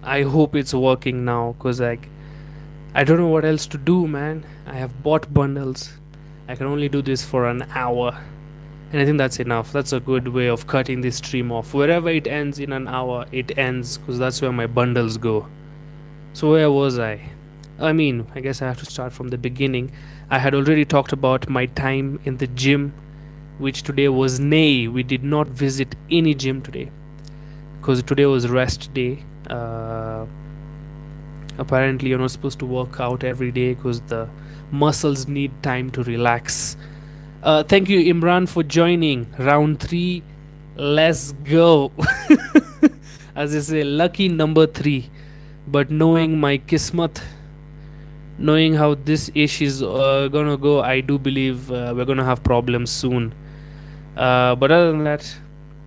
I hope it's working now, cause like I don't know what else to do, man. I have bought bundles. I can only do this for an hour, and I think that's enough. That's a good way of cutting this stream off. Wherever it ends in an hour, it ends, cause that's where my bundles go. So where was I? I mean, I guess I have to start from the beginning. I had already talked about my time in the gym, which today was nay. We did not visit any gym today because today was rest day. Apparently, you're not supposed to work out every day because the muscles need time to relax. Thank you, Imran, for joining. Round three, let's go. As I say, lucky number three. But knowing my kismat, knowing how this ish is gonna go, I do believe we're gonna have problems soon. But other than that,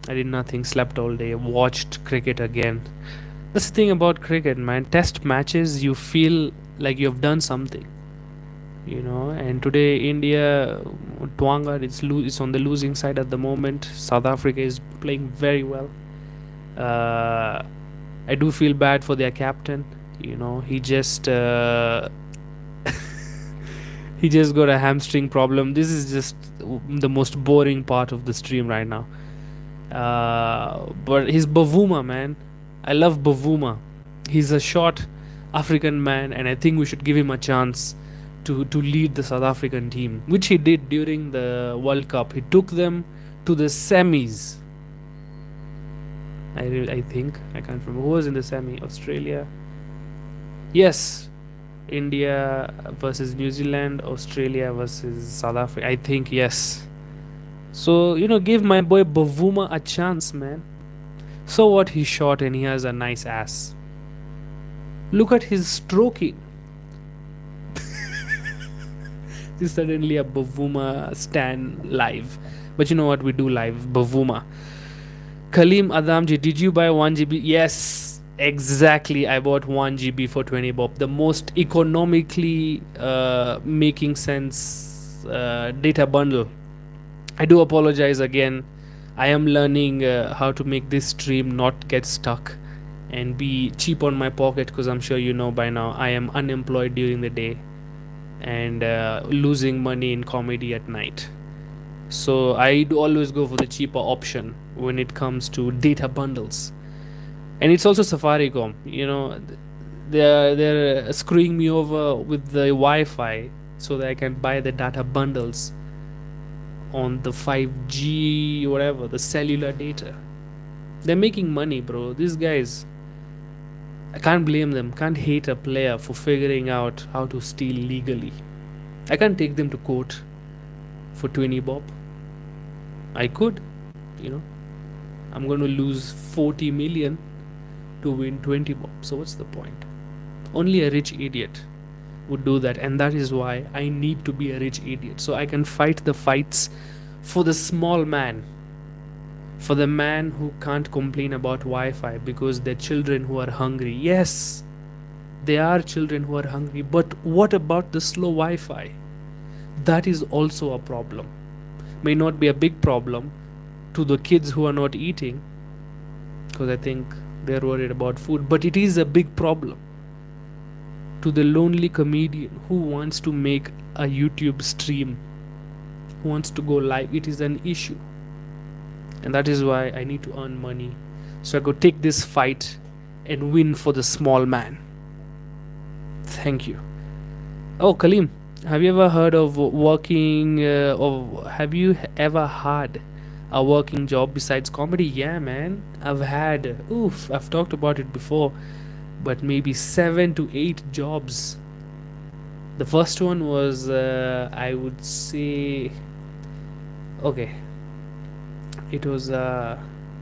I did nothing. Slept all day. Watched cricket again. That's the thing about cricket, man. Test matches, you feel like you've done something, And today, India, Twanga, it's on the losing side at the moment. South Africa is playing very well. Uh, I do feel bad for their captain. He just he just got a hamstring problem. This is just the most boring part of the stream right now. But he's Bavuma, man. I love Bavuma. He's a short African man, and I think we should give him a chance to lead the South African team, which he did during the World Cup. He took them to the semis. I think I can't remember who was in the semi. Australia. Yes, India versus New Zealand. Australia versus South Africa. I think yes. So give my boy Bavuma a chance, man. So what? He's short and he has a nice ass. Look at his stroking. This is suddenly a Bavuma stan live. But you know what? We do live. Bavuma. Kalim Adamji, did you buy 1 GB? Yes, exactly. I bought 1 GB for 20 bob. The most economically making sense data bundle. I do apologize again. I am learning how to make this stream not get stuck and be cheap on my pocket, because I'm sure you know by now I am unemployed during the day and losing money in comedy at night. So I do always go for the cheaper option when it comes to data bundles. And it's also Safaricom. They're screwing me over with the Wi-Fi so that I can buy the data bundles on the 5G, whatever, the cellular data. They're making money, bro. These guys, I can't blame them. Can't hate a player for figuring out how to steal legally. I can't take them to court for 20 bob. I could, you know. I'm going to lose 40 million to win 20 bob. So what's the point? Only a rich idiot would do that, and that is why I need to be a rich idiot, so I can fight the fights for the small man, for the man who can't complain about Wi-Fi because their children who are hungry. Yes, there are children who are hungry, but what about the slow Wi-Fi? That is also a problem. May not be a big problem to the kids who are not eating, because I think they're worried about food, but it is a big problem to the lonely comedian who wants to make a YouTube stream, who wants to go live. It is an issue, and that is why I need to earn money, so I go take this fight and win for the small man. Thank you. Oh, Kalim, have you ever heard of working or have you ever had a working job besides comedy? Yeah, man, I've talked about it before, but maybe 7 to 8 jobs. The first one was, I would say, okay, it was, I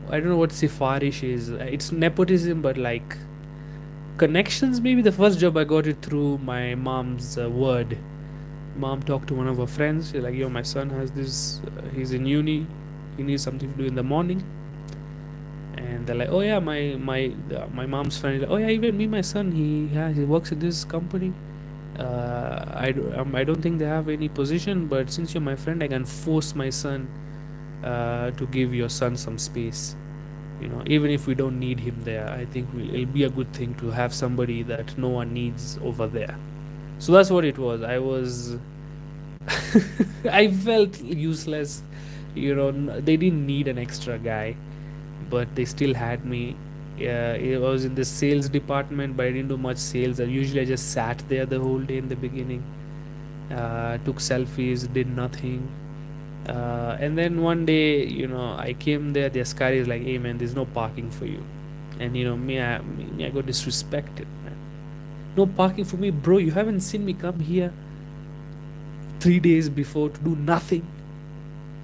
don't know what sifarish is. It's nepotism, but like connections. Maybe the first job I got it through my mom's word. Mom talked to one of her friends. She's like, "Yo, my son has this. He's in uni. He needs something to do in the morning." And they're like, "Oh yeah, my mom's friend is like, oh yeah, even me, my son, he works in this company. I don't think they have any position, but since you're my friend, I can force my son to give your son some space." Even if we don't need him there, I think it'll be a good thing to have somebody that no one needs over there. So that's what it was. I felt useless. They didn't need an extra guy, but they still had me. Yeah, I was in the sales department, but I didn't do much sales. I just sat there the whole day in the beginning, took selfies, did nothing. And then one day, I came there. The guy is like, "Hey man, there's no parking for you," and I got disrespected, man. No parking for me, bro. You haven't seen me come here 3 days before to do nothing.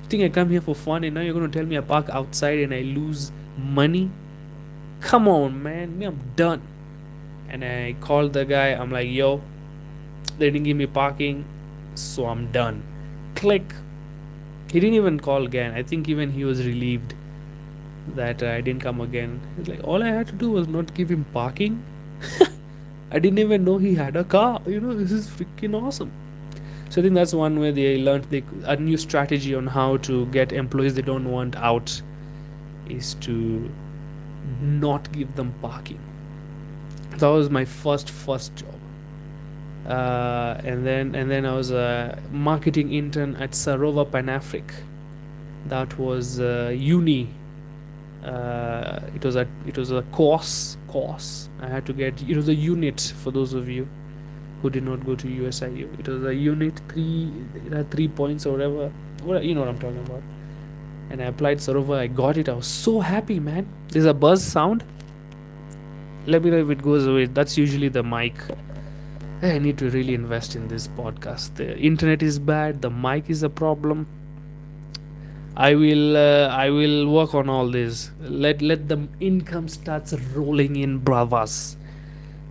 You think I come here for fun, and now you're gonna tell me I park outside and I lose money? Come on, man. Me, I'm done. And I called the guy. I'm like, yo, they didn't give me parking, so I'm done. Click. He didn't even call again. I think even he was relieved that I didn't come again. He's like, all I had to do was not give him parking. I didn't even know he had a car. This is freaking awesome. So I think that's one way they learned a new strategy on how to get employees they don't want out, is to not give them parking. That was my first job. And then I was a marketing intern at Sarova Panafric. That was uni. It was a course I had to get. It was a unit for those of you who did not go to USIU. It was a unit three. It had 3 points or whatever. You know what I'm talking about. And I applied Sarova. I got it. I was so happy, man. There's a buzz sound. Let me know if it goes away. That's usually the mic. I need to really invest in this podcast. The internet is bad. The mic is a problem. I will work on all this. Let the income starts rolling in, bravas.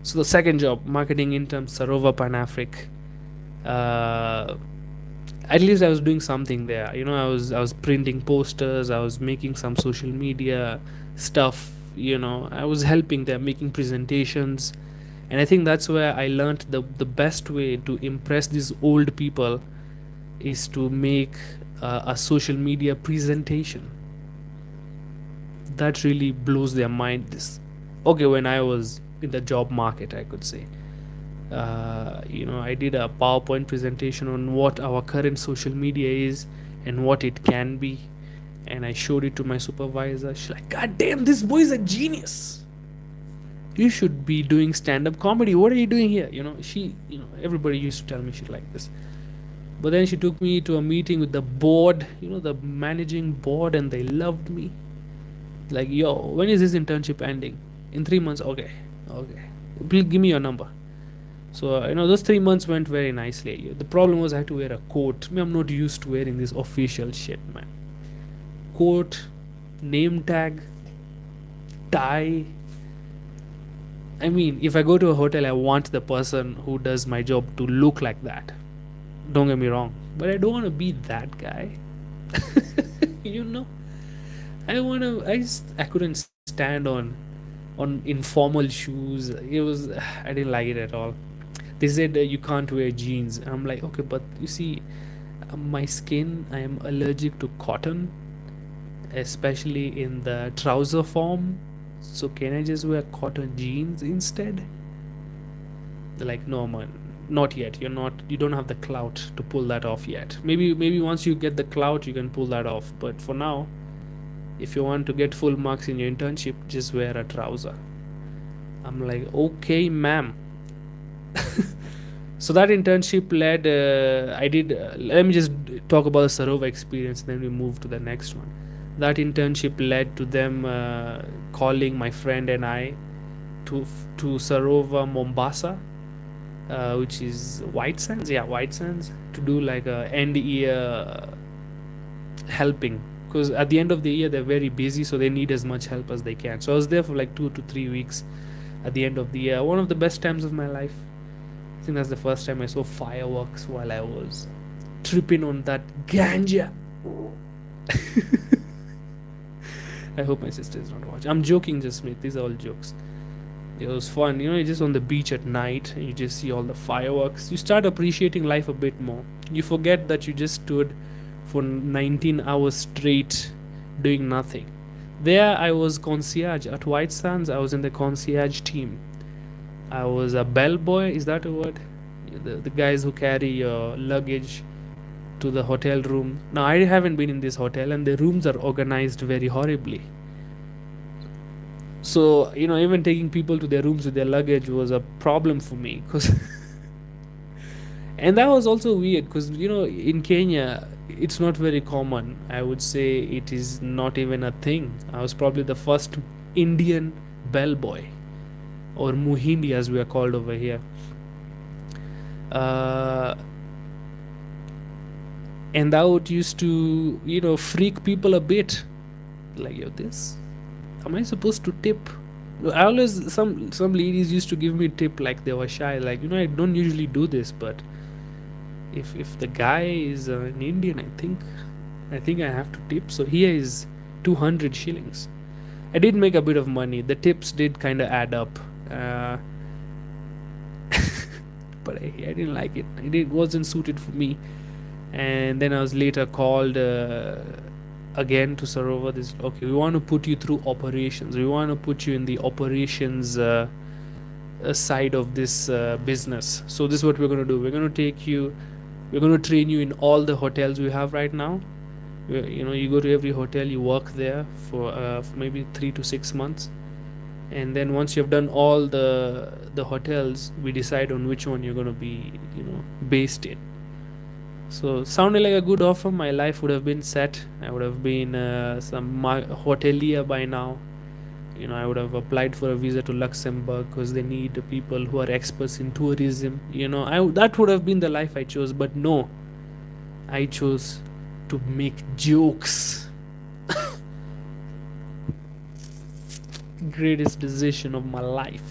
So the second job, marketing intern, Sarova Panafric. Uh, at least I was doing something there. I was printing posters. I was making some social media stuff. I was helping them making presentations, and I think that's where I learned the best way to impress these old people is to make a social media presentation that really blows their mind. When I was in the job market, I could say, I did a PowerPoint presentation on what our current social media is and what it can be, and I showed it to my supervisor. She's like, God damn, this boy is a genius. You should be doing stand-up comedy. What are you doing here? Everybody used to tell me shit like this. But then she took me to a meeting with the board, the managing board, and they loved me. Like, yo, when is this internship ending? In 3 months. Okay. Please give me your number. So, those 3 months went very nicely. The problem was I had to wear a coat. I'm not used to wearing this official shit, man. Coat, name tag, tie. I mean, if I go to a hotel, I want the person who does my job to look like that. Don't get me wrong, but I don't want to be that guy. you know I couldn't stand on informal shoes. I didn't like it at all. They said you can't wear jeans. I'm like, okay, but you see, my skin, I am allergic to cotton, especially in the trouser form. So can I just wear cotton jeans instead? They're like, no man, not yet. You don't have the clout to pull that off yet. Maybe once you get the clout you can pull that off, but for now, if you want to get full marks in your internship, just wear a trouser. I'm like, okay ma'am. So that internship led, let me just talk about the Sarova experience, then we move to the next one. That internship led to them calling my friend and I to Sarova Mombasa, which is White Sands, to do like a end year helping, because at the end of the year they're very busy, so they need as much help as they can. So I was there for like 2 to 3 weeks at the end of the year. One of the best times of my life. I think that's the first time I saw fireworks while I was tripping on that ganja. I hope my sister is not watching. I'm joking, just Smith. These are all jokes. It was fun. You're just on the beach at night and you just see all the fireworks. You start appreciating life a bit more. You forget that you just stood for 19 hours straight doing nothing. There, I was concierge at White Sands. I was in the concierge team. I was a bellboy. Is that a word? The guys who carry your luggage to the hotel room. Now, I haven't been in this hotel, and the rooms are organized very horribly. So, even taking people to their rooms with their luggage was a problem for me. Cause and that was also weird because, in Kenya, it's not very common. I would say it is not even a thing. I was probably the first Indian bellboy, or Muhindi as we are called over here. Uh, and that would used to, freak people a bit. Like, yo, this, am I supposed to tip? I always, some ladies used to give me tip like they were shy. Like, I don't usually do this, but if the guy is an Indian, I think I have to tip. So here is 200 shillings. I did make a bit of money. The tips did kind of add up. Uh, but I didn't like it. It wasn't suited for me. And then I was later called again to Sarova. This, okay, we want to put you through operations. We want to put you in the operations side of this business. So this is what we're going to do. We're going to train you in all the hotels we have right now. You go to every hotel, you work there for maybe 3 to 6 months, and then once you've done all the hotels, we decide on which one you're going to be based in. So sounded like a good offer. My life would have been set. I would have been some hotelier by now. I would have applied for a visa to Luxembourg because they need people who are experts in tourism. That would have been the life I chose. But no, I chose to make jokes. Greatest decision of my life.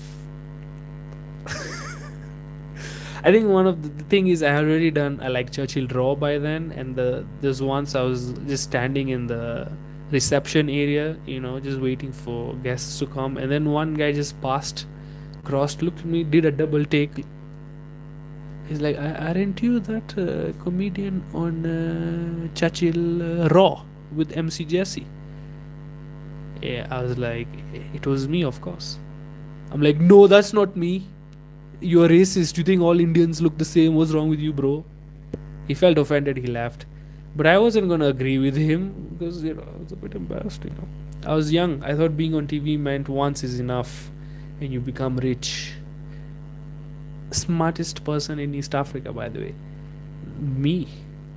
I think one of the thing is I had already done like Churchill Raw by then, and there's once I was just standing in the reception area, just waiting for guests to come, and then one guy just passed, crossed, looked at me, did a double take. He's like, "Aren't you that comedian on Churchill Raw with MC Jesse?" Yeah, I was like, "It was me, of course." I'm like, "No, that's not me. You're racist. You think all Indians look the same? What's wrong with you, bro?" He felt offended. He left. But I wasn't gonna agree with him because I was a bit embarrassed. I was young. I thought being on TV meant once is enough, and you become rich. Smartest person in East Africa, by the way, me.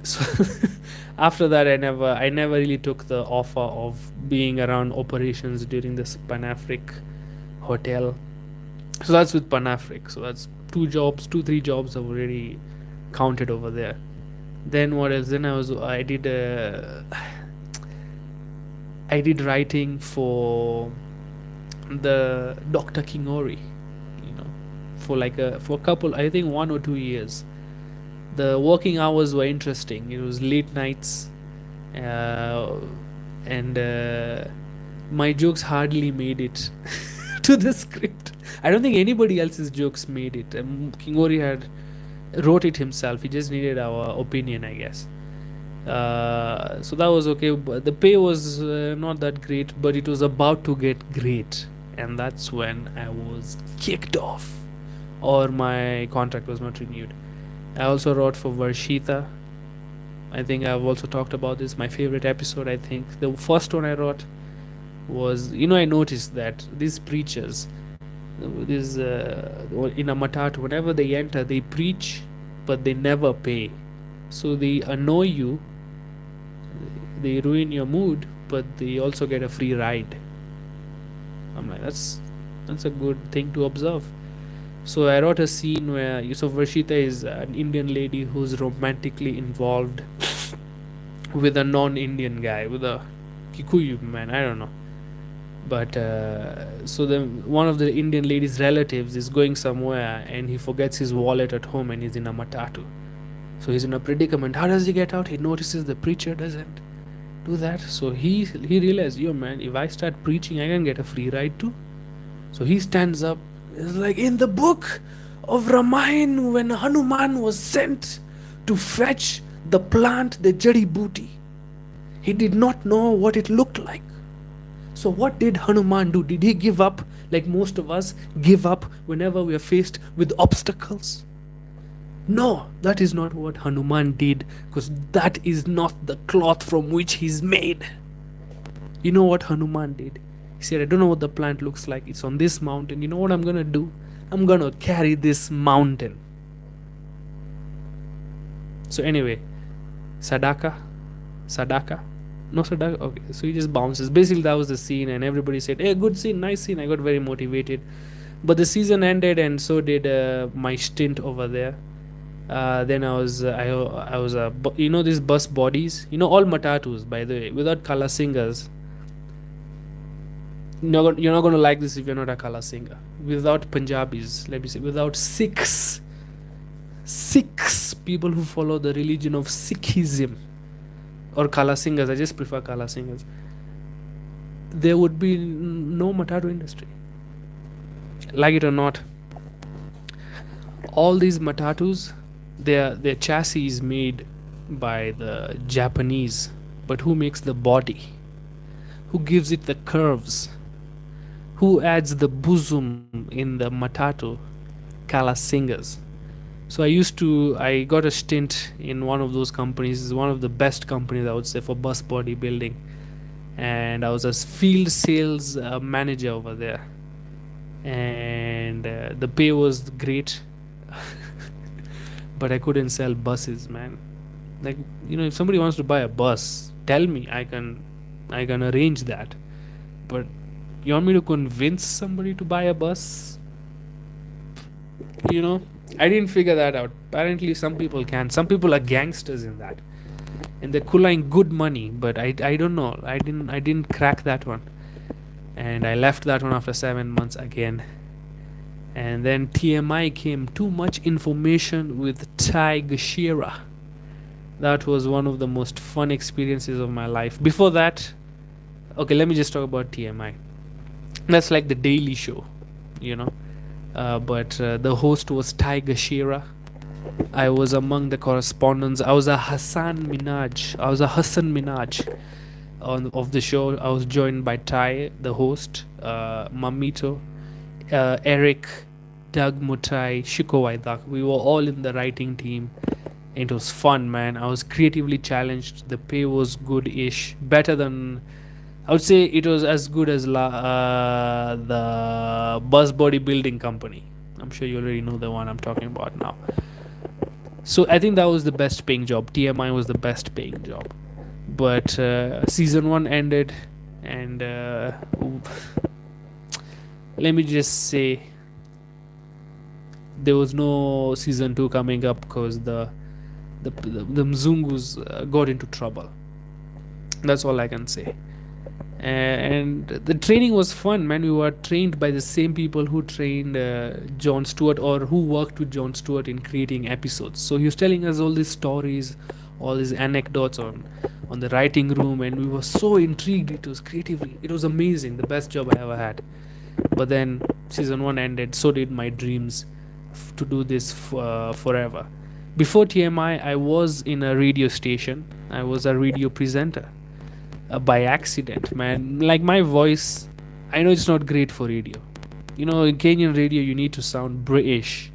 So after that, I never really took the offer of being around operations during this Pan-Afric hotel. So that's with Pan-Afric. So that's 3 jobs I've already counted over there. Then what else? Then I did writing for the Dr. Kingori, for a couple, I think 1 or 2 years. The working hours were interesting. It was late nights, uh, and my jokes hardly made it to the script. I don't think anybody else's jokes made it. Kingori had wrote it himself. He just needed our opinion, I guess. So that was okay. But the pay was not that great, but it was about to get great, and that's when I was kicked off, or my contract was not renewed. I also wrote for Varshita. I think I've also talked about this. My favorite episode, I think, the first one I wrote was, I noticed that these preachers, this in a matatu, whenever they enter, they preach, but they never pay. So they annoy you, they ruin your mood, but they also get a free ride. I'm like, that's a good thing to observe. So I wrote a scene where Yusuf Varshita is an Indian lady who's romantically involved with a non-Indian guy, with a Kikuyu man, I don't know. But so then one of the Indian lady's relatives is going somewhere and he forgets his wallet at home and he's in a matatu. So he's in a predicament. How does he get out? He notices the preacher doesn't do that. So he realizes, yo man, if I start preaching, I can get a free ride too. So he stands up. It's like in the book of Ramayana when Hanuman was sent to fetch the plant, the Jadi Booty. He did not know what it looked like. So what did Hanuman do? Did he give up like most of us give up whenever we are faced with obstacles? No, that is not what Hanuman did, because that is not the cloth from which he's made. You know what Hanuman did? He said, I don't know what the plant looks like. It's on this mountain. You know what I'm going to do? I'm going to carry this mountain. So, anyway, Sadaka. No, Sadaka. Okay, so he just bounces. Basically, that was the scene, and everybody said, hey, good scene, nice scene. I got very motivated. But the season ended, and so did my stint over there. Then I was you know these bus bodies, you know, all matatus, by the way, without color singers. You're not going to like this if you're not a color singer. Without Punjabis, let me say, without Sikhs, people who follow the religion of Sikhism, or color singers, I just prefer color singers, there would be no matatu industry. Like it or not, all these matatus, their chassis is made by the Japanese, but who makes the body? Who gives it the curves? Who adds the bosom in the matatu? Kala singers. So I got a stint in one of those companies. It's one of the best companies, I would say, for bus body building, and I was a field sales manager over there, and the pay was great. But I couldn't sell buses, man. Like, you know, if somebody wants to buy a bus, tell me, I can arrange that. But you want me to convince somebody to buy a bus? You know, I didn't figure that out. Apparently some people can. Some people are gangsters in that, and they're culling good money, but I don't know. I didn't crack that one, and I left that one after 7 months again. And then TMI came, too much information with Ty Gashira. That was one of the most fun experiences of my life. Before that, okay, let me just talk about TMI. That's like the Daily Show, you know. But the host was Ty Gashira. I was among the correspondents. I was a Hassan Minaj of the show. I was joined by Ty, the host, Mamito, Eric, Doug Mutai, Shiko Waidak. We were all in the writing team. It was fun, man. I was creatively challenged. The pay was good-ish, better than, I would say it was as good as the bus bodybuilding company. I'm sure you already know the one I'm talking about now. So I think that was the best paying job. TMI was the best paying job. But season 1 ended, and let me just say, there was no season 2 coming up because the Mzungus got into trouble. That's all I can say. And the training was fun, man. We were trained by the same people who trained Jon Stewart, or who worked with Jon Stewart in creating episodes. So he was telling us all these stories, all these anecdotes on the writing room, and we were so intrigued. It was creatively, it was amazing, the best job I ever had. But then season 1 ended, so did my dreams to do this forever. Before TMI, I was in a radio station. I was a radio presenter. By accident, man. Like, my voice, I know it's not great for radio. You know, in Kenyan radio, you need to sound British.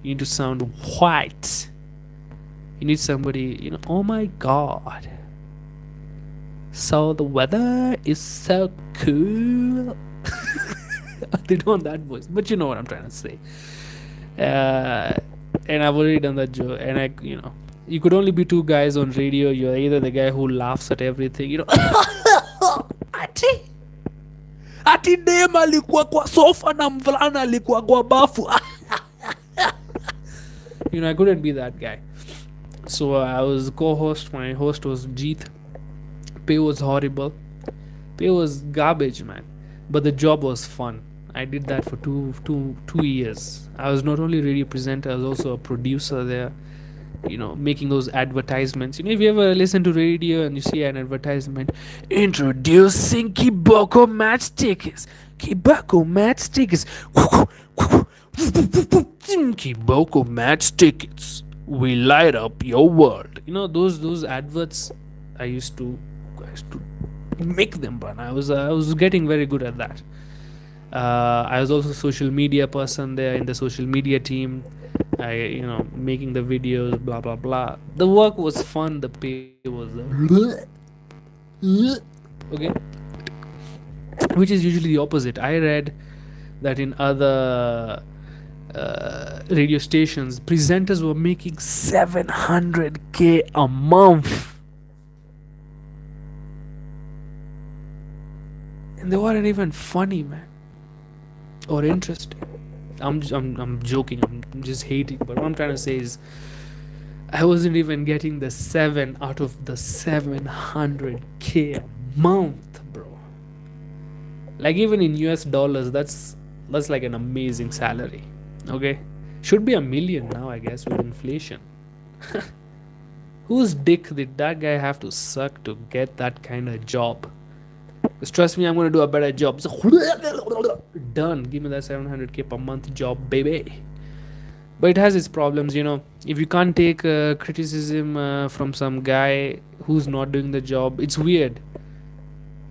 You need to sound white. You need somebody, you know, oh my god. So the weather is so cool. They don't that voice, but you know what I'm trying to say. And I've already done that joke, and you could only be two guys on radio. You're either the guy who laughs at everything, you know, ati dem alikuwa kwa sofa na mvulana alikuwa kwa bafu. You know, I couldn't be that guy. So I was co-host. My host was Jeet. Pay was horrible. Pay was garbage, man. But the job was fun. I did that for two years. I was not only radio presenter, I was also a producer there. You know, making those advertisements. You know, if you ever listen to radio and you see an advertisement, introducing Kiboko match tickets. Kiboko match tickets. Kiboko match tickets. We light up your world. You know, those adverts I used to make them run. I was getting very good at that. I was also social media person there in the social media team. I, making the videos, blah blah blah. The work was fun. The pay was okay, which is usually the opposite. I read that in other radio stations, presenters were making 700K a month, and they weren't even funny, man, or interesting. I'm joking. I'm just hating. But what I'm trying to say is, I wasn't even getting the 7 out of the 700K a month, bro. Like, even in US dollars, that's like an amazing salary. Okay, should be a million now, I guess, with inflation. Whose dick did that guy have to suck to get that kind of job? Because trust me, I'm gonna do a better job. So, done. Give me that 700K per month job, baby. But it has its problems, If you can't take criticism from some guy who's not doing the job, it's weird.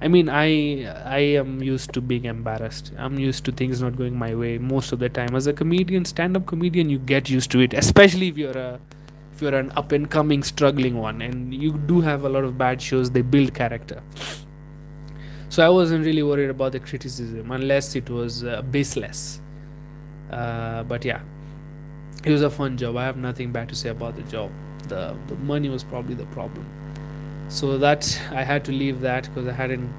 I mean, I am used to being embarrassed. I'm used to things not going my way most of the time. As a comedian, stand-up comedian, you get used to it, especially if you're an up-and-coming, struggling one, and you do have a lot of bad shows. They build character. So I wasn't really worried about the criticism unless it was baseless. But yeah, it was a fun job. I have nothing bad to say about the job. The money was probably the problem. So that I had to leave that because I hadn't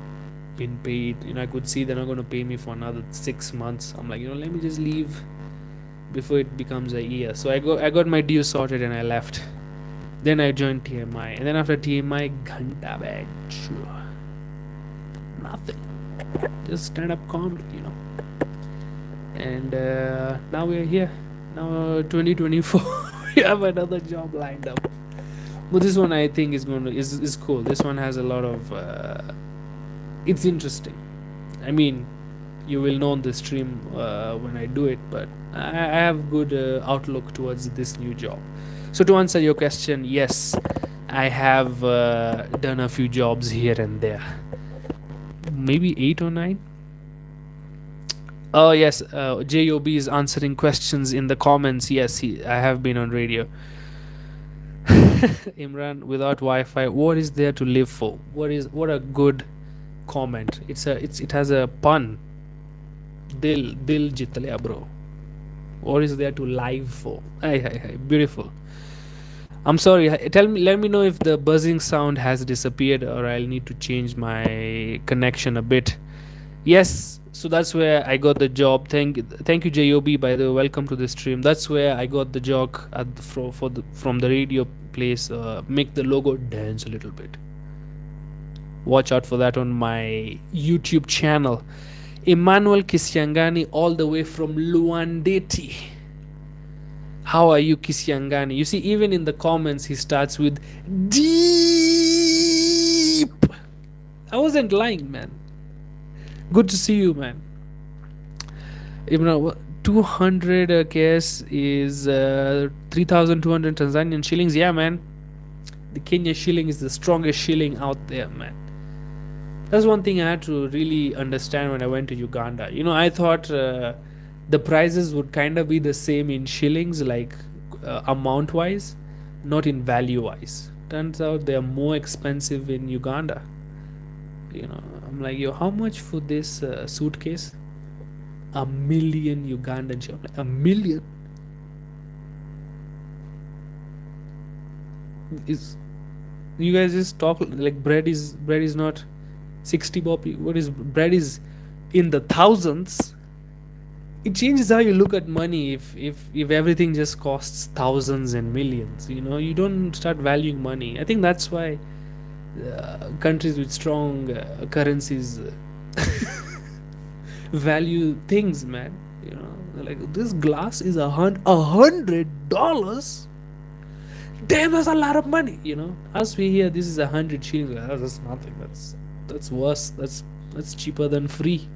been paid. I could see they're not going to pay me for another 6 months. I'm like, let me just leave before it becomes a year. So I got my due sorted and I left. Then I joined TMI, and then after TMI, ghanta bench, nothing, just stand up comedy, And now we're here. Now 2024, we have another job lined up. But this one I think is cool. This one has a lot of it's interesting. I mean, you will know on the stream when I do it, but I have good outlook towards this new job. So to answer your question, yes, I have done a few jobs here and there, maybe 8 or 9. Oh yes, Job is answering questions in the comments. Yes, I have been on radio. Imran, without Wi-Fi, what is there to live for? What a good comment. It has a pun. Dil jit liya, bro. What is there to live for? Hi, beautiful. I'm sorry. Let me know if the buzzing sound has disappeared, or I'll need to change my connection a bit. Yes, so that's where I got the job. Thank you, Job. By the way, welcome to the stream. That's where I got the job from the radio place. Make the logo dance a little bit. Watch out for that on my YouTube channel. Emmanuel Kisiangani, all the way from Luandeti. How are you, Kisiangani? You see, even in the comments, he starts with deep. I wasn't lying, man. Good to see you, man. 200 KS is 3,200 Tanzanian shillings. Yeah, man. The Kenya shilling is the strongest shilling out there, man. That's one thing I had to really understand when I went to Uganda. I thought the prices would kind of be the same in shillings, like amount-wise, not in value-wise. Turns out they are more expensive in Uganda. I'm like, how much for this suitcase? $1 million Ugandan shillings. Like, $1 million? You guys just talk like bread is not 60 bob. What is bread is in the thousands. It changes how you look at money if everything just costs thousands and millions. You don't start valuing money. I think that's why countries with strong currencies value things, man. Like, this glass is $100. Damn, that's a lot of money. As we hear, this is 100 shillings. That's nothing. That's worse. That's cheaper than free.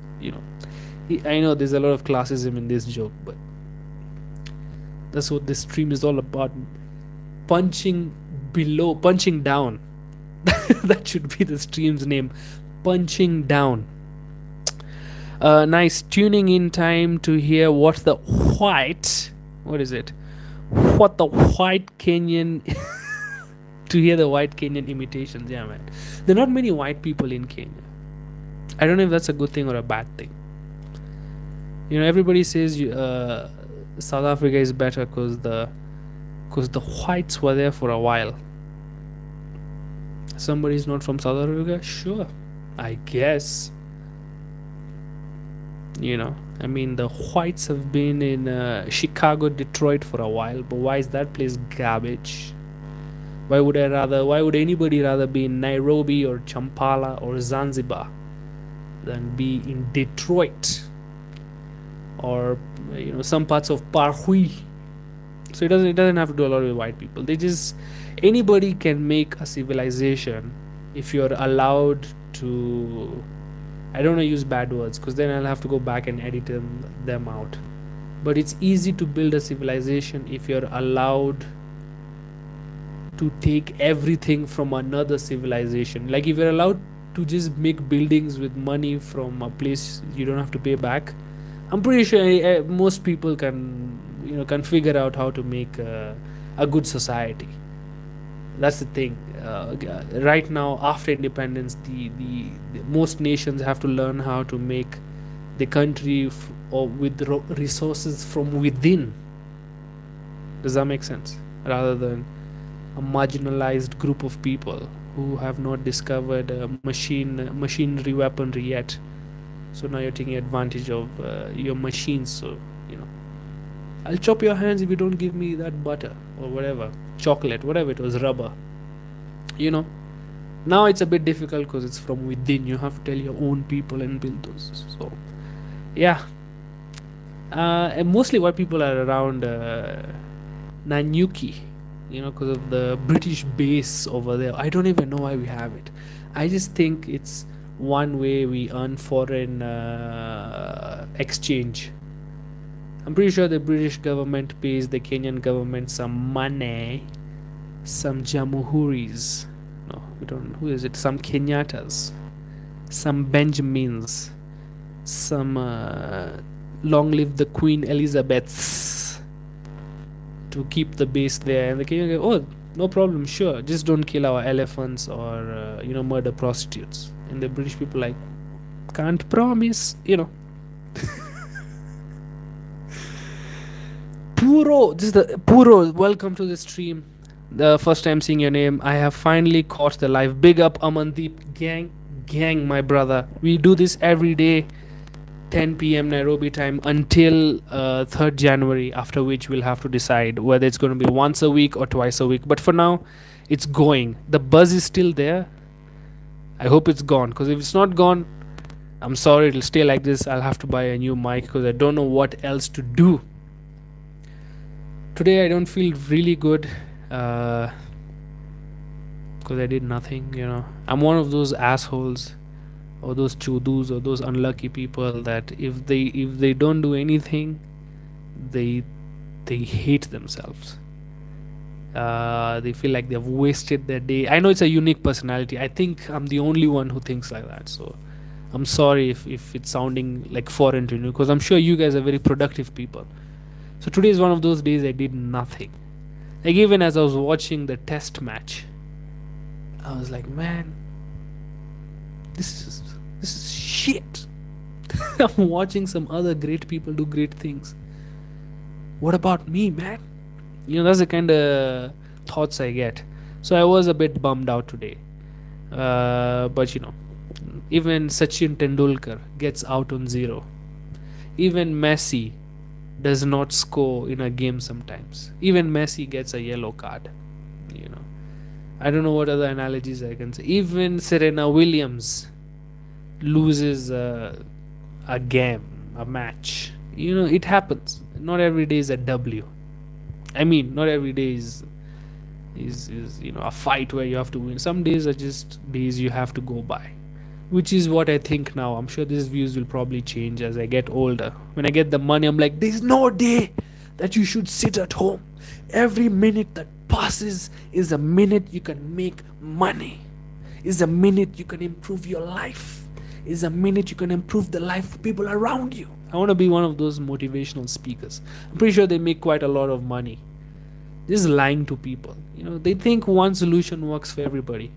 I know there's a lot of classism in this joke, but that's what this stream is all about. Punching down. That should be the stream's name. punching down. Nice tuning in time to hear what the white, what is it? What the white Kenyan, to hear the white Kenyan imitations. Yeah, man. There are not many white people in Kenya. I don't know if that's a good thing or a bad thing. You know, everybody says South Africa is better because the whites were there for a while. Somebody's not from South Africa, sure, I guess. You know, I mean, the whites have been in Chicago, Detroit for a while, but why is that place garbage? Why would anybody rather be in Nairobi or Champala or Zanzibar than be in Detroit or some parts of Parhui? So it doesn't have to do a lot with white people. Anybody can make a civilization if you're allowed to. I don't want to use bad words because then I'll have to go back and edit them out. But it's easy to build a civilization if you're allowed to take everything from another civilization. Like if you're allowed to just make buildings with money from a place you don't have to pay back, I'm pretty sure most people can figure out how to make a good society. That's the thing. Right now, after independence, the most nations have to learn how to make the country or with resources from within. Does that make sense? Rather than a marginalized group of people who have not discovered machinery weaponry yet. So now you're taking advantage of your machines. So I'll chop your hands if you don't give me that butter or whatever, chocolate, whatever it was, rubber. Now it's a bit difficult because it's from within. You have to tell your own people and build those. So yeah, and mostly white people are around Nanyuki, because of the British base over there. I don't even know why we have it. I just think it's one way we earn foreign exchange. I'm pretty sure the British government pays the Kenyan government some money, some Jamhuris. No, we don't. Who is it? Some Kenyattas, some Benjamins, some long live the Queen Elizabeths to keep the base there. And the Kenyan go, oh, no problem, sure. Just don't kill our elephants or murder prostitutes. And the British people like, can't promise, Puro, welcome to the stream. The first time seeing your name. I have finally caught the live. Big up Amandeep gang, my brother. We do this every day, 10 p.m. Nairobi time until 3rd January, after which we'll have to decide whether it's going to be once a week or twice a week. But for now, it's going. The buzz is still there. I hope it's gone, because if it's not gone, I'm sorry, it'll stay like this. I'll have to buy a new mic because I don't know what else to do. Today I don't feel really good because I did nothing. I'm one of those assholes or those chudus or those unlucky people that if they don't do anything, they hate themselves. They feel like they've wasted their day. I know it's a unique personality. I think I'm the only one who thinks like that. So I'm sorry if it's sounding like foreign to you, because I'm sure you guys are very productive people. So today is one of those days I did nothing. Like even as I was watching the test match, I was like, man, this is shit. I'm watching some other great people do great things. What about me, man? That's the kind of thoughts I get. So I was a bit bummed out today. But even Sachin Tendulkar gets out on 0. Even Messi does not score in a game sometimes. Even Messi gets a yellow card. I don't know what other analogies I can say. Even Serena Williams loses a game, a match. It happens. Not every day is a W. I mean, not every day is a fight where you have to win. Some days are just days you have to go by, which is what I think now. I'm sure these views will probably change as I get older. When I get the money, I'm like, there's no day that you should sit at home. Every minute that passes is a minute you can make money. is a minute you can improve your life, is a minute you can improve the life of people around you. I want to be one of those motivational speakers. I'm pretty sure they make quite a lot of money just lying to people. They think one solution works for everybody,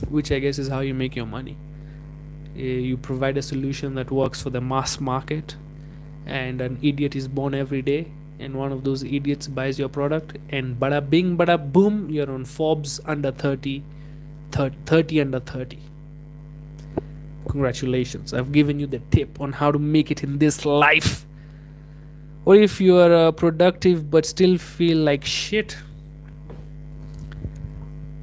which I guess is how you make your money. You provide a solution that works for the mass market, and an idiot is born every day, and one of those idiots buys your product, and bada bing, bada boom, you're on Forbes under 30, 30 under 30. Congratulations, I've given you the tip on how to make it in this life. Or if you are productive but still feel like shit,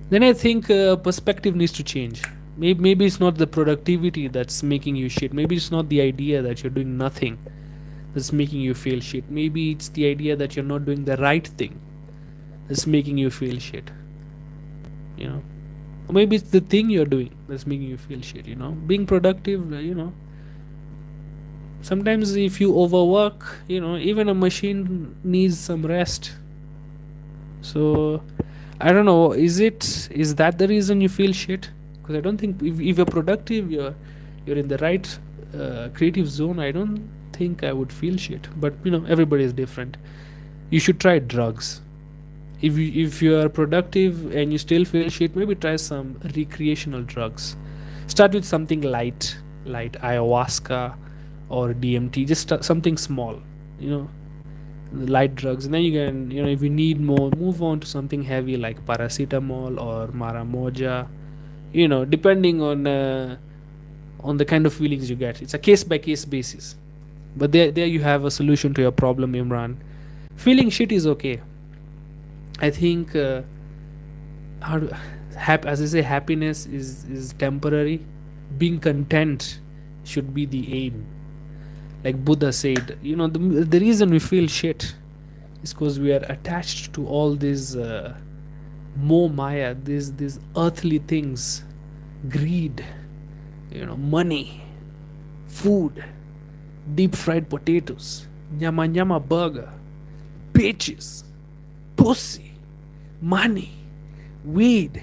then I think perspective needs to change. Maybe it's not the productivity that's making you shit. Maybe it's not the idea that you're doing nothing that's making you feel shit. Maybe it's the idea that you're not doing the right thing that's making you feel shit. Or maybe it's the thing you're doing that's making you feel shit. Being productive, sometimes if you overwork, even a machine needs some rest. So I don't know, is that the reason you feel shit? Because I don't think if you're productive, you're in the right creative zone, I don't think I would feel shit. But everybody is different. You should try drugs. If you are productive and you still feel shit, maybe try some recreational drugs. Start with something light, like ayahuasca or DMT. Just something small, light drugs, and then you can, if you need more, move on to something heavy like paracetamol or maramoja, depending on the kind of feelings you get. It's a case by case basis. But there you have a solution to your problem, Imran. Feeling shit is okay. I think as I say, happiness is temporary. Being content should be the aim. Like Buddha said, the reason we feel shit is because we are attached to all these maya, these earthly things, greed, money, food, deep fried potatoes, nyama nyama burger, bitches, pussy, money, weed.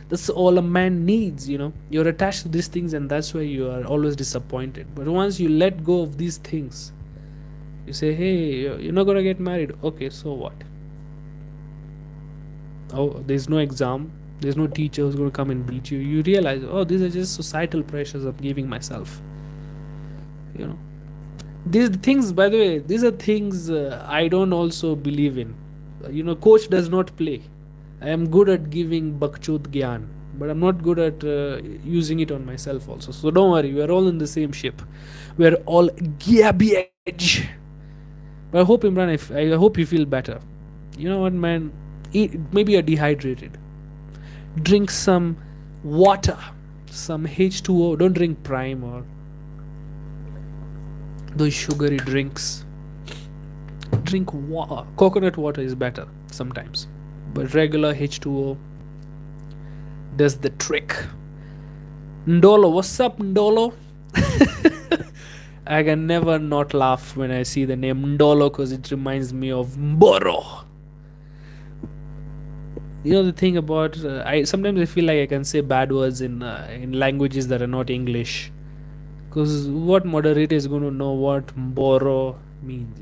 That's all a man needs. You're attached to these things, and that's why you are always disappointed. But once you let go of these things, you say, hey, you're not gonna get married. Okay, so what? Oh, there's no exam, there's no teacher who's gonna come and beat you. You realize, oh, these are just societal pressures I'm giving myself. These things, by the way, these are things I don't also believe in. Coach does not play. I am good at giving bakchut gyan, but I'm not good at using it on myself also. So don't worry, we are all in the same ship. We are all garbage. But I hope, Imran, I hope you feel better. You know what, man? Maybe you're dehydrated. Drink some water, some H2O. Don't drink Prime or those sugary drinks. Drink water. Coconut water is better sometimes, but regular H2O does the trick. Ndolo, what's up, Ndolo? I can never not laugh when I see the name Ndolo because it reminds me of Mboro. The thing about I sometimes I feel like I can say bad words in languages that are not English, because what moderator is going to know what Mboro means?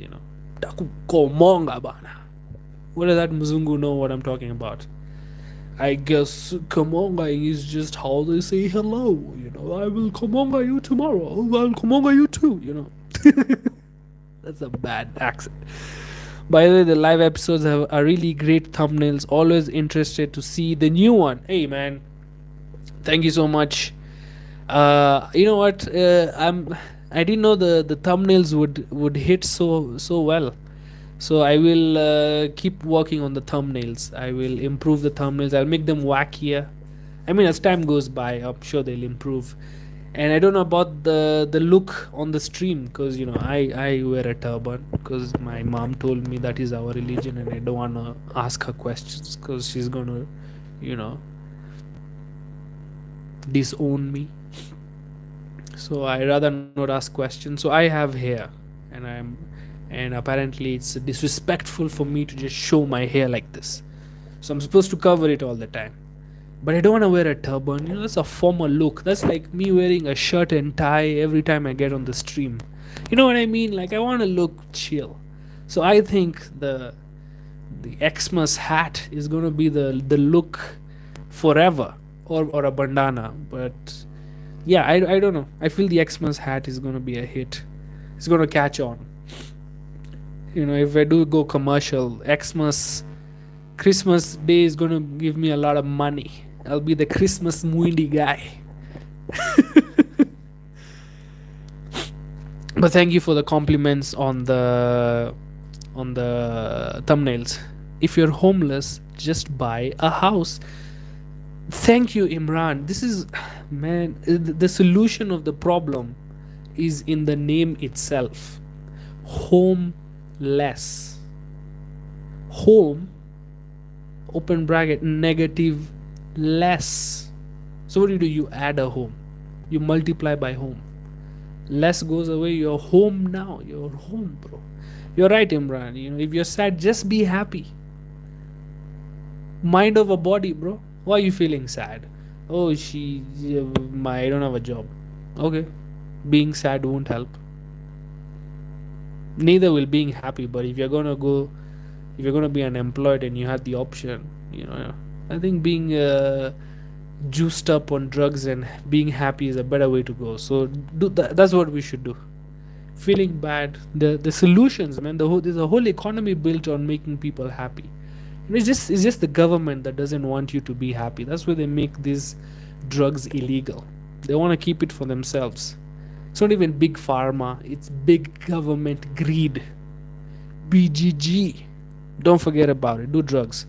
Takukomonga bana. What does that Mzungu know what I'm talking about? I guess Kamonga is just how they say hello. I will Kamonga you tomorrow. I'll Kamonga you too. That's a bad accent. By the way, the live episodes are really great thumbnails. Always interested to see the new one. Hey man, thank you so much. You know what? I didn't know the thumbnails would hit so well. So I will keep working on the thumbnails. I will improve the thumbnails. I'll make them wackier. I mean, as time goes by, I'm sure they'll improve. And I don't know about the look on the stream, because I wear a turban because my mom told me that is our religion, and I don't want to ask her questions because she's gonna disown me. So I rather not ask questions. So I have hair, and apparently it's disrespectful for me to just show my hair like this. So I'm supposed to cover it all the time. but I don't want to wear a turban. That's a formal look. That's like me wearing a shirt and tie every time I get on the stream. You know what I mean? Like, I want to look chill. So I think the Xmas hat is going to be the look forever, or a bandana. But yeah, I don't know. I feel the Xmas hat is going to be a hit. It's going to catch on. If I do go commercial, Christmas Day is going to give me a lot of money. I'll be the Christmas Muindi guy. But thank you for the compliments on the thumbnails. If you're homeless, just buy a house. Thank you, Imran. This is, man, the solution of the problem is in the name itself. Homeless. Home, open bracket, negative, less. So what do? You add a home. You multiply by home. Less goes away. You're home now. You're home, bro. You're right, Imran. If you're sad, just be happy. Mind over body, bro. Why are you feeling sad? Oh, I don't have a job. Okay. Being sad won't help. Neither will being happy. But if you're gonna be unemployed and you have the option, I think being juiced up on drugs and being happy is a better way to go. So that's what we should do. Feeling bad, the solutions, man. There's a whole economy built on making people happy. And it's just the government that doesn't want you to be happy. That's why they make these drugs illegal. They want to keep it for themselves. It's not even big pharma, it's big government greed. BGG. Don't forget about it. Do drugs.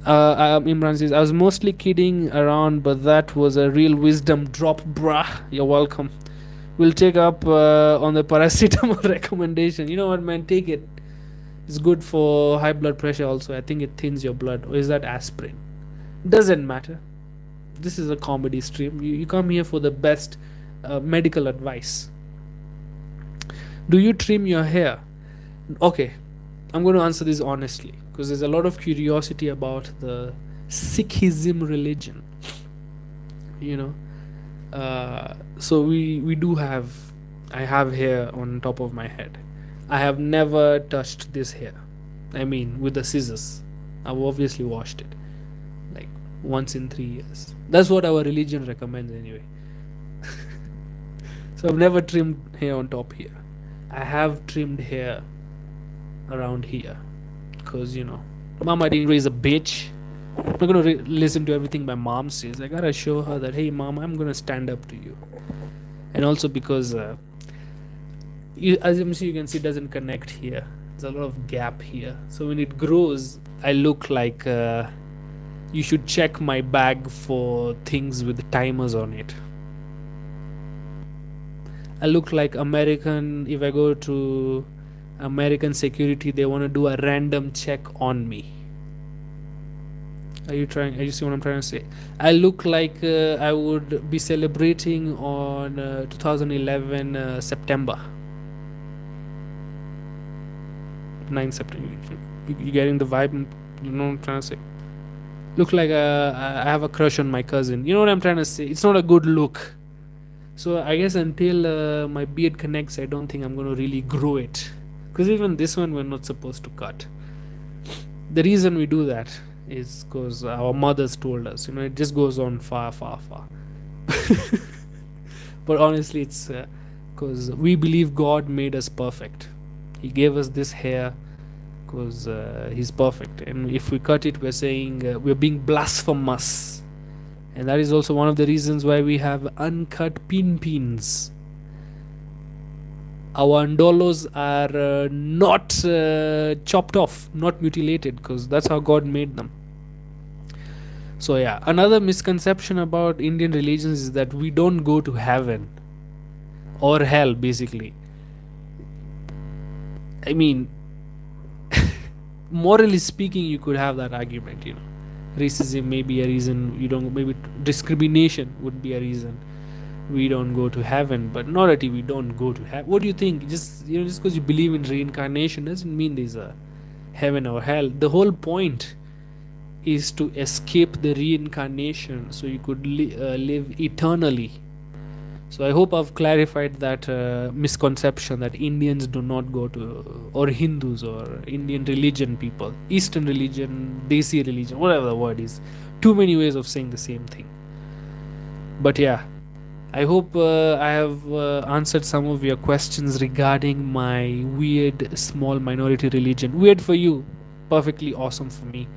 Imran says, I was mostly kidding around, but that was a real wisdom drop, bruh. You're welcome. We'll take up on the paracetamol recommendation. You know what, man? Take it. It's good for high blood pressure also. I think it thins your blood. Or is that aspirin? Doesn't matter. This is a comedy stream. You come here for the best medical advice. Do you trim your hair? Okay, I'm going to answer this honestly, because there's a lot of curiosity about the Sikhism religion. So we do have, I have hair on top of my head. I have never touched this hair. I mean, with the scissors. I've obviously washed it like once in 3 years. That's what our religion recommends anyway. So I've never trimmed hair on top here. I have trimmed hair around here because mama didn't raise a bitch. I'm not gonna listen to everything my mom says. I gotta show her that, hey mom, I'm gonna stand up to you. And also because as you can see, it doesn't connect here. There's a lot of gap here, so when it grows I look like you should check my bag for things with timers on it. I look like American. If I go to American security, they want to do a random check on me. Are you see what I'm trying to say? I look like I would be celebrating on 2011 September 9 September. You getting the vibe? You know what I'm trying to say? Look like I have a crush on my cousin. You know what I'm trying to say? It's not a good look. So I guess until my beard connects, I don't think I'm going to really grow it. Because even this one we're not supposed to cut. The reason we do that is because our mothers told us. It just goes on far, far, far. But honestly, it's because we believe God made us perfect. He gave us this hair because He's perfect. And if we cut it, we're saying we're being blasphemous. And that is also one of the reasons why we have uncut pins. Our ndolos are not chopped off, not mutilated, because that's how God made them. So yeah, another misconception about Indian religions is that we don't go to heaven or hell, basically. I mean, morally speaking, you could have that argument, Racism may be a reason you don't, maybe discrimination would be a reason we don't go to heaven, but not that we don't go to heaven. What do you think? Just because you believe in reincarnation doesn't mean there's a heaven or hell. The whole point is to escape the reincarnation so you could live eternally. So I hope I've clarified that misconception that Indians do not go to, or Hindus or Indian religion people, Eastern religion, Desi religion, whatever the word is. Too many ways of saying the same thing. But yeah, I hope I have answered some of your questions regarding my weird small minority religion. Weird for you, perfectly awesome for me.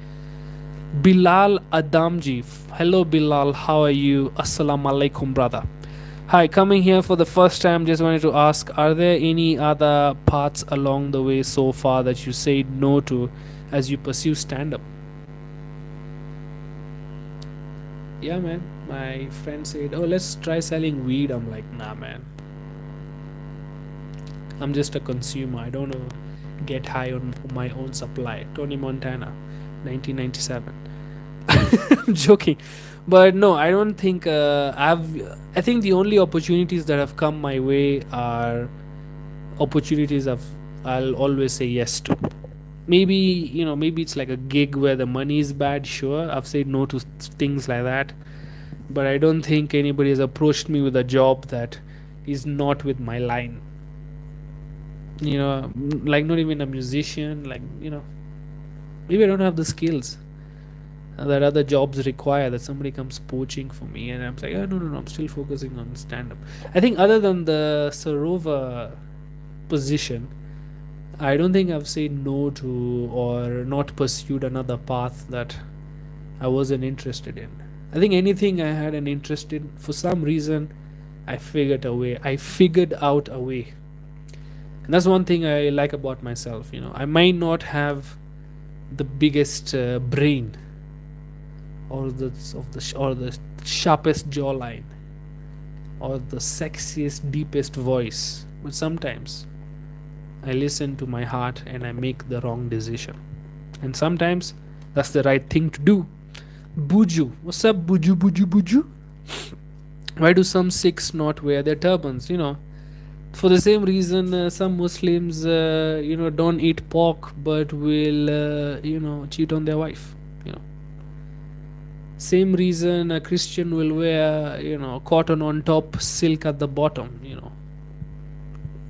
Bilal Adamji. Hello, Bilal. How are you? Assalamu alaikum, brother. Hi, coming here for the first time, just wanted to ask, are there any other paths along the way so far that you said no to as you pursue stand up? Yeah, man. My friend said, oh, let's try selling weed. I'm like, nah, man. I'm just a consumer. I don't know, get high on my own supply. Tony Montana, 1997. I'm joking, but no, I don't think I think the only opportunities that have come my way are opportunities I'll always say yes to. Maybe, maybe it's like a gig where the money is bad. Sure, I've said no to things like that, but I don't think anybody has approached me with a job that is not with my line. Like not even a musician. Like, maybe I don't have the skills that other jobs require, that somebody comes poaching for me, and I'm like, oh, no, no, no, I'm still focusing on stand up. I think other than the Sarova position, I don't think I've said no to or not pursued another path that I wasn't interested in. I think anything I had an interest in, for some reason, I figured out a way. And that's one thing I like about myself. I might not have the biggest brain, or the sharpest jawline, or the sexiest, deepest voice, but sometimes I listen to my heart and I make the wrong decision, and sometimes that's the right thing to do. Buju, what's up, Buju, Buju, Buju? Why do some Sikhs not wear their turbans? For the same reason, some Muslims, don't eat pork but will, cheat on their wife. Same reason a Christian will wear, cotton on top, silk at the bottom.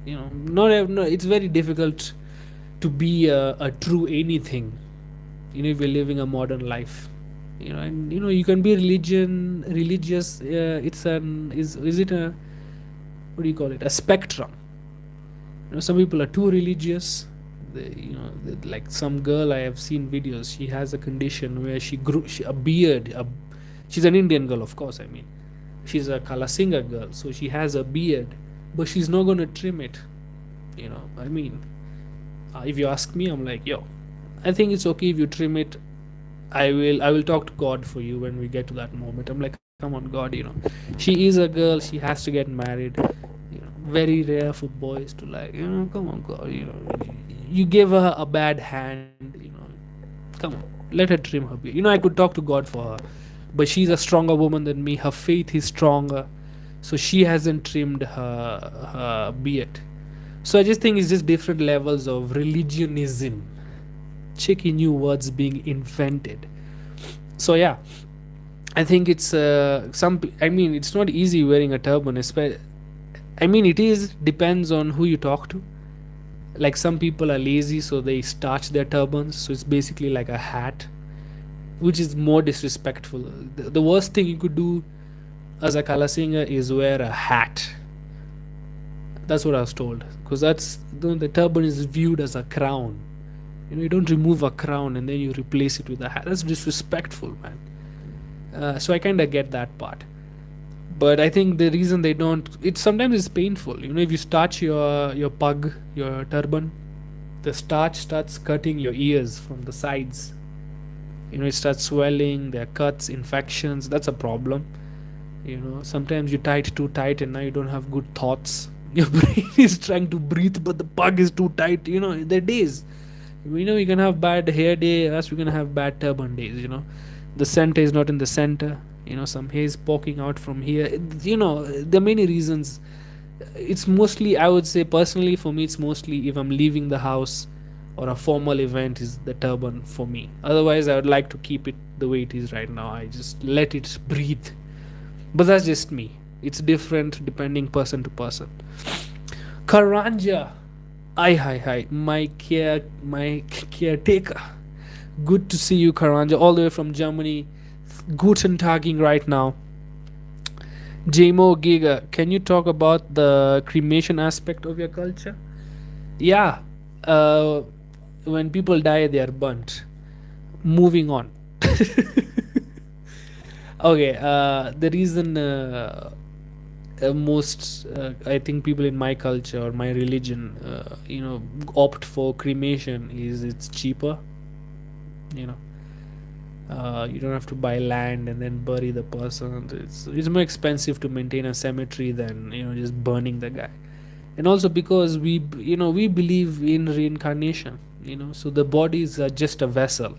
No, it's very difficult to be a true anything. If you're living a modern life. And you can be religious. Is it a, what do you call it? A spectrum. Some people are too religious. Like some girl I have seen videos, she has a condition where she grew a beard. She's an Indian girl, of course. I mean, she's a Kalasinga girl, so she has a beard, but she's not gonna trim it. I mean, if you ask me, I'm like, yo, I think it's okay if you trim it. I will talk to God for you when we get to that moment. I'm like, come on, God. She is a girl. She has to get married. Very rare for boys to, like, come on, God. You gave her a bad hand. Come on, let her trim her beard. I could talk to God for her, but she's a stronger woman than me. Her faith is stronger, so she hasn't trimmed her beard. So I just think it's just different levels of religionism. Checky new words being invented. So yeah, I think it's it's not easy wearing a turban. It is depends on who you talk to. Like, some people are lazy, so they starch their turbans, so it's basically like a hat, which is more disrespectful. The worst thing you could do as a Kala singer is wear a hat. That's what I was told, because the turban is viewed as a crown. You don't remove a crown and then you replace it with a hat. That's disrespectful, man. So I kind of get that part. But I think the reason they don't, it sometimes is painful. If you starch your pug, your turban, the starch starts cutting your ears from the sides. It starts swelling, there are cuts, infections. That's a problem. Sometimes you tie it too tight and now you don't have good thoughts. Your brain is trying to breathe, but the pug is too tight. There are days. You can have bad hair day, as we can have bad turban days. The center is not in the center. Some hair is poking out from here. There are many reasons. It's mostly, I would say personally, for me, it's mostly if I'm leaving the house or a formal event is the turban for me. Otherwise, I would like to keep it the way it is right now. I just let it breathe. But that's just me. It's different depending person to person. Karanja. Hi. My caretaker. Good to see you, Karanja, all the way from Germany. Guten Tagging right now. JMO Giga, can you talk about the cremation aspect of your culture? Yeah. Uh, when people die, they are burnt. Moving on. Okay. The reason most, I think, people in my culture or my religion, opt for cremation is it's cheaper. You know, you don't have to buy land and then bury the person. It's more expensive to maintain a cemetery than just burning the guy. And also because we believe in reincarnation. So the bodies are just a vessel.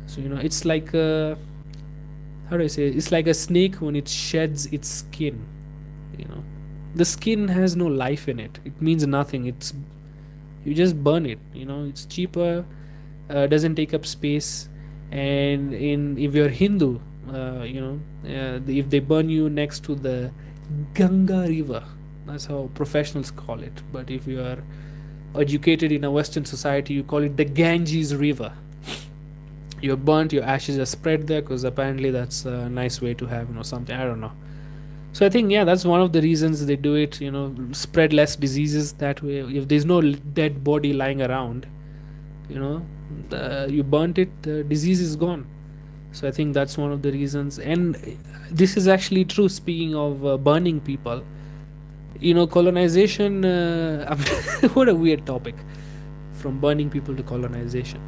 So it's like how do I say? It's like a snake when it sheds its skin. You know, the skin has no life in it. It means nothing. You just burn it. It's cheaper, doesn't take up space, and if you're Hindu, if they burn you next to the Ganga river, that's how professionals call it. But if you are educated in a Western society, you call it the Ganges river. You're burnt, your ashes are spread there because apparently that's a nice way to have something. I don't know. So I think, yeah, that's one of the reasons they do it. Spread less diseases that way. If there's no dead body lying around, you burnt it, the disease is gone. So I think that's one of the reasons. And this is actually true. Speaking of burning people, colonization. What a weird topic, from burning people to colonization.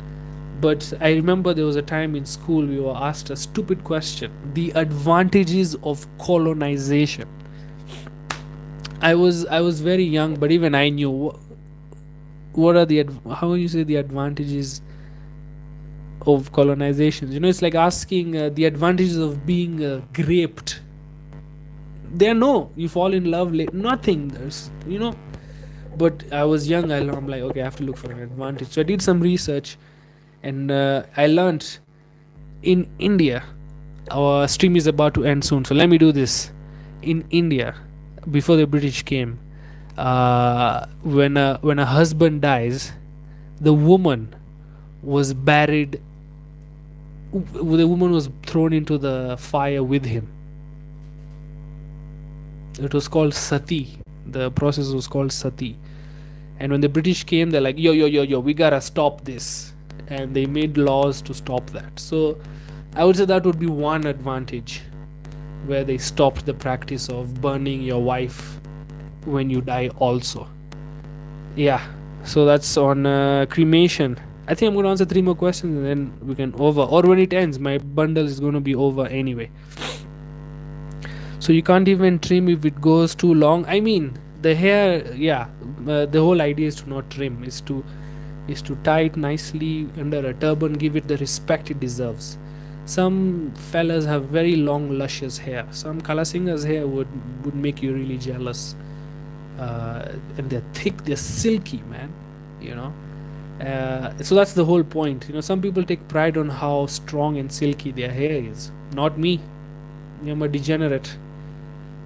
But I remember there was a time in school we were asked a stupid question: the advantages of colonization. I was very young, but even I knew what are how would you say the advantages of colonization. It's like asking the advantages of being raped. There, no, you fall in love, nothing. There's. But I was young. I'm like, okay, I have to look for an advantage. So I did some research, and I learned in India. Our stream is about to end soon, so let me do this. In India, before the British came, when a husband dies, the woman was buried. The woman was thrown into the fire with him. It was called sati. The process was called sati. And when the British came, they're like, yo, we gotta stop this. And they made laws to stop that. So I would say that would be one advantage, where they stopped the practice of burning your wife when you die also. Yeah, so that's on cremation. I think I'm going to answer 3 more questions and then we can over. Or when it ends, my bundle is going to be over anyway. So you can't even trim if it goes too long. I mean, the hair, yeah, the whole idea is to not trim, is to tie it nicely under a turban, give it the respect it deserves. Some fellas have very long, luscious hair. Some Kala Singha's hair would make you really jealous. And they're thick, they're silky, man. So that's the whole point. Some people take pride on how strong and silky their hair is. Not me. I'm a degenerate.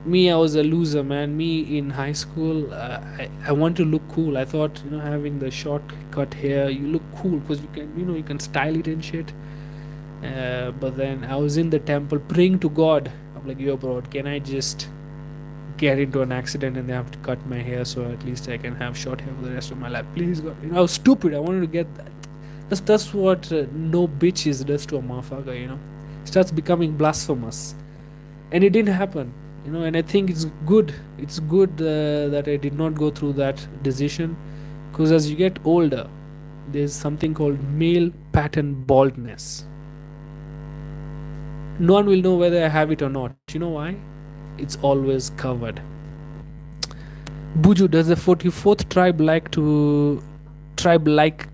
Me, I was a loser, man. Me in high school, I want to look cool. I thought, having the short cut hair, you look cool because you can style it and shit. But then I was in the temple praying to God. I'm like, yo, bro, can I just get into an accident and they have to cut my hair so at least I can have short hair for the rest of my life? Please, God. I was stupid. I wanted to get that. That's what no bitches does to a motherfucker. Starts becoming blasphemous, and it didn't happen. And I think it's good. It's good that I did not go through that decision, because as you get older, there's something called male pattern baldness. No one will know whether I have it or not. You know why? It's always covered. Buju, does the 44th tribe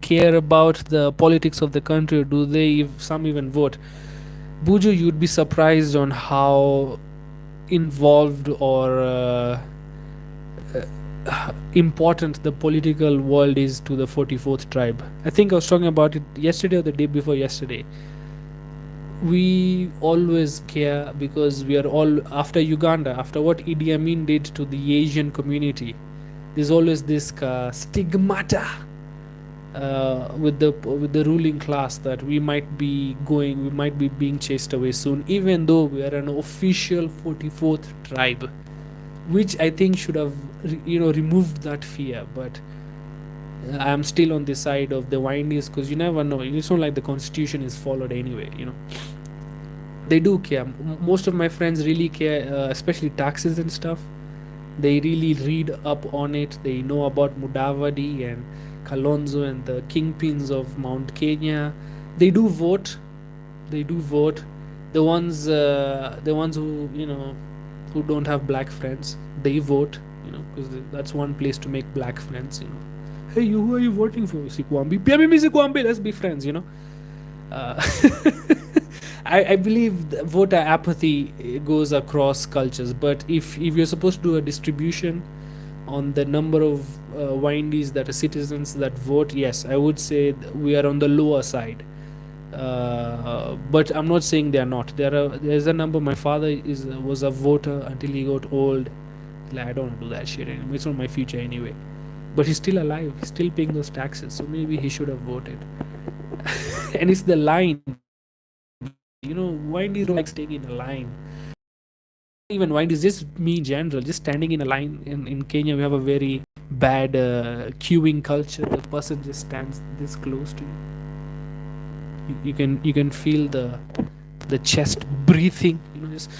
care about the politics of the country, or do they, if some even vote? Buju, you'd be surprised on how involved or important the political world is to the 44th tribe. I think I was talking about it yesterday or the day before yesterday. We always care because we are all after Uganda, after what Idi Amin did to the Asian community. There's always this stigmata with the ruling class that we might be being chased away soon, even though we are an official 44th tribe, which I think should have removed that fear. But I'm still on the side of the windies because you never know. It's not like the constitution is followed anyway. They do care. Most of my friends really care, especially taxes and stuff. They really read up on it. They know about Mudavadi and Kalonzo and the kingpins of Mount Kenya. They do vote. They do vote. The ones who don't have black friends, they vote. Because that's one place to make black friends. Hey, who are you voting for? Sikwambi. Pia mimi Sikwambi. Let's be friends. Uh, I believe voter apathy goes across cultures, but if you're supposed to do a distribution on the number of windies that are citizens that vote, yes, I would say we are on the lower side. But I'm not saying they are not. There's a number. My father was a voter until he got old. Like, I don't want to do that shit anymore. It's not my future anyway. But he's still alive. He's still paying those taxes. So maybe he should have voted. And it's the line. Why do you like staying in a line? Even why is just me in general, just standing in a line in Kenya, we have a very bad queuing culture. The person just stands this close to you. You can feel the chest breathing, just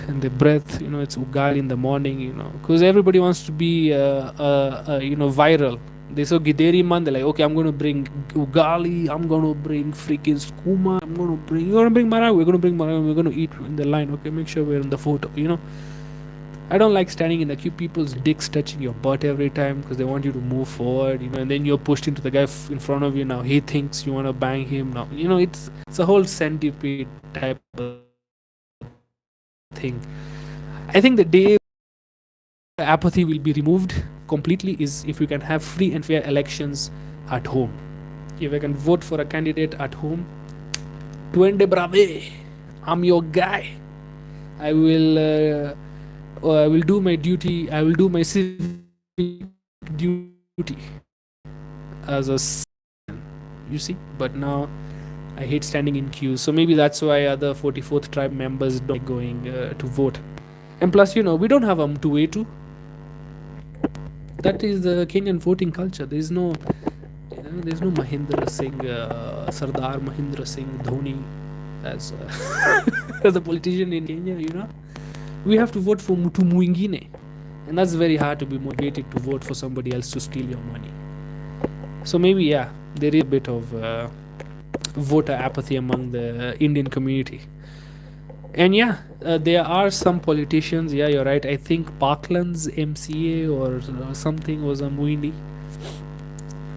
and the breath, it's ugali in the morning, because everybody wants to be viral. They saw Gideri man, they're like, okay, I'm going to bring ugali, I'm going to bring freaking skuma, you're going to bring marawi, we're going to bring marawi, we're going to eat in the line, okay, make sure we're in the photo, I don't like standing in the queue, people's dicks touching your butt every time because they want you to move forward, and then you're pushed into the guy in front of you. Now he thinks you want to bang him. Now, it's a whole centipede type of thing. I think the day apathy will be removed completely is if we can have free and fair elections at home. If I can vote for a candidate at home, Tuende Brave, I'm your guy. I will do my duty. I will do my civic duty as a citizen, you see. But now I hate standing in queues. So maybe that's why other 44th tribe members don't like going to vote. And plus, we don't have Mtuwetu. That is the Kenyan voting culture. There's no Mahindra Singh, Sardar Mahindra Singh Dhoni as as a politician in Kenya. We have to vote for Mutu Mwingine, and that's very hard to be motivated to vote for somebody else to steal your money. So maybe there is a bit of voter apathy among the Indian community. And there are some politicians. Yeah, you're right. I think Parkland's MCA or something was a Muindi,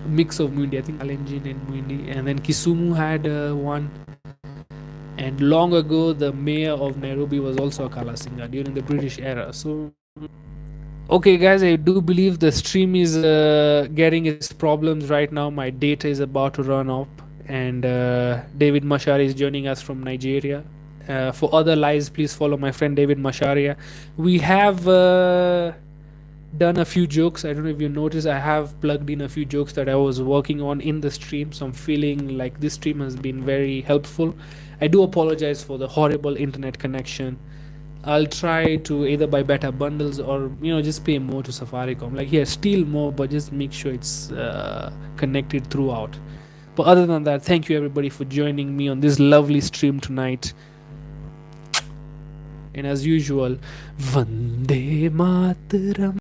mix of Muindi. I think Kalenjin and Muindi, and then Kisumu had one. And long ago, the mayor of Nairobi was also a Kalasinga during the British era. So, okay, guys, I do believe the stream is getting its problems right now. My data is about to run up, and David Mashari is joining us from Nigeria. For other lives, please follow my friend David Masharia. We have done a few jokes. I don't know if you noticed, I have plugged in a few jokes that I was working on in the stream. So I'm feeling like this stream has been very helpful. I do apologize for the horrible internet connection. I'll try to either buy better bundles or just pay more to Safaricom. Like, steal more, but just make sure it's connected throughout. But other than that, thank you everybody for joining me on this lovely stream tonight. And as usual, Vande Mataram.